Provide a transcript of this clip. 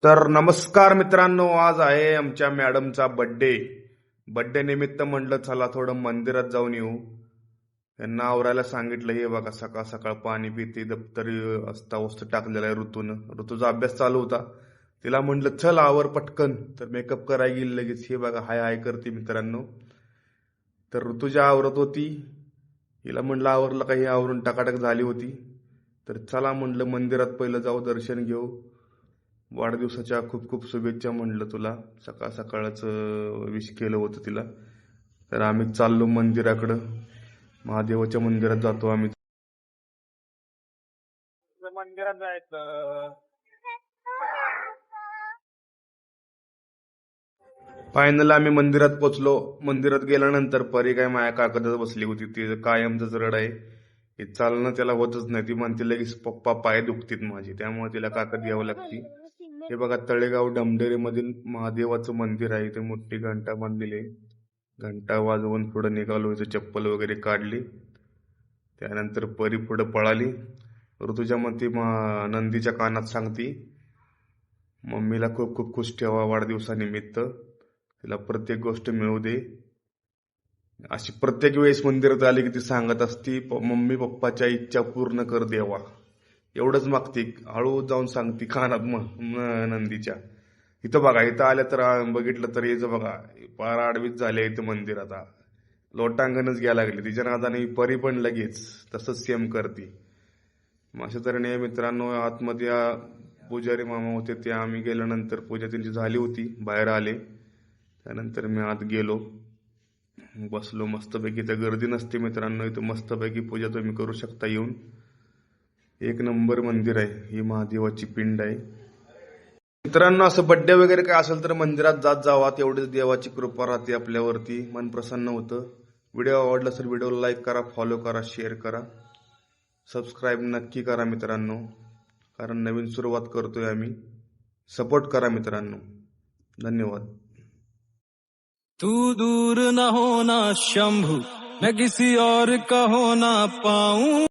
तर नमस्कार मित्रांनो, आज आहे आमच्या मॅडमचा बर्थडे. बर्थडे निमित्त म्हणलं चला थोडं मंदिरात जाऊन येऊ. त्यांना आवरायला सांगितलं. हे बघा सकाळ सकाळ पाणी पिते, दप्तरी असता वस्तू टाकलेला आहे ऋतूचा अभ्यास चालू होता. तिला म्हणलं चल आवर पटकन, तर मेकअप करायला गेली लगेच. हे बघा हाय हाय करते मित्रांनो. तर ऋतुजा आवरत होती, हिला म्हणलं आवरलं, काही आवरून टाकाटक झाली होती. तर चला म्हणलं मंदिरात पहिलं जाऊ, दर्शन घेऊ. वाढदिवसाच्या खूप खूप शुभेच्छा म्हणलं तुला. सकाळ सकाळच विश केलं होतं तिला. तर आम्ही चाललो मंदिराकडं, महादेवाच्या मंदिरात जातो आम्ही. मंदिरात जायचं. फायनल आम्ही मंदिरात पोचलो. मंदिरात गेल्यानंतर परी काय माया काकतच बसली होती. ती कायमच रड आहे. हे चालणं त्याला होतच नाही. ती म्हणते लगेच पप्पा पाय दुखतील माझी, त्यामुळे तिला काकत घ्यावं लागते. हे बघा तळेगाव डमडेरे मधील महादेवाचं मंदिर आहे. इथे मोठी घंटा बांधलेली आहे. घंटा वाजवून पुढे निघालो. इथे चप्पल वगैरे काढली. त्यानंतर परी पुढे पळाली. ऋतुजा म्हणती नंदीच्या कानात सांगती मम्मीला खूप खूप खुश ठेवा वाढदिवसानिमित्त, तिला प्रत्येक गोष्ट मिळू दे. अशी प्रत्येक वेळेस मंदिरात आली की ती सांगत असती मम्मी पप्पाच्या इच्छा पूर्ण कर देवा, एवढंच मागती. हळू जाऊन सांगती कानात नंदीच्या. इथं बघा, इथं आल्या तर बघितलं तर याचं बघा पार आडवीच झाले इथं मंदिर. आता लोटांगणच घ्यायला लागले. तिच्या नादाने परी पण लगेच तसंच सेम करते. अशा तऱ्हेने मित्रांनो आतमध्ये पुजारी मामा होते, ते आम्ही गेल्यानंतर पूजा त्यांची झाली होती, बाहेर आले. त्यानंतर मी आत गेलो, बसलो मस्तपैकी. तर गर्दी नसते मित्रांनो, इथं मस्तपैकी पूजा तुम्ही करू शकता येऊन. एक नंबर मंदिर आहे. ही महादेवाची पिंड आहे मित्रांनो. असं बड्डे वगैरे काय असेल तर मंदिरात जात जावा, तेवढीच देवाची कृपा राहते आपल्यावरती, मन प्रसन्न होतं. व्हिडिओ आवडला तर व्हिडिओला लाईक करा, फॉलो करा, शेअर करा, सबस्क्राईब नक्की करा मित्रांनो, कारण नवीन सुरुवात करतोय आम्ही. सपोर्ट करा मित्रांनो. धन्यवाद. तू दूर न होना शंभू, मैं किसी और का हो ना पाऊं.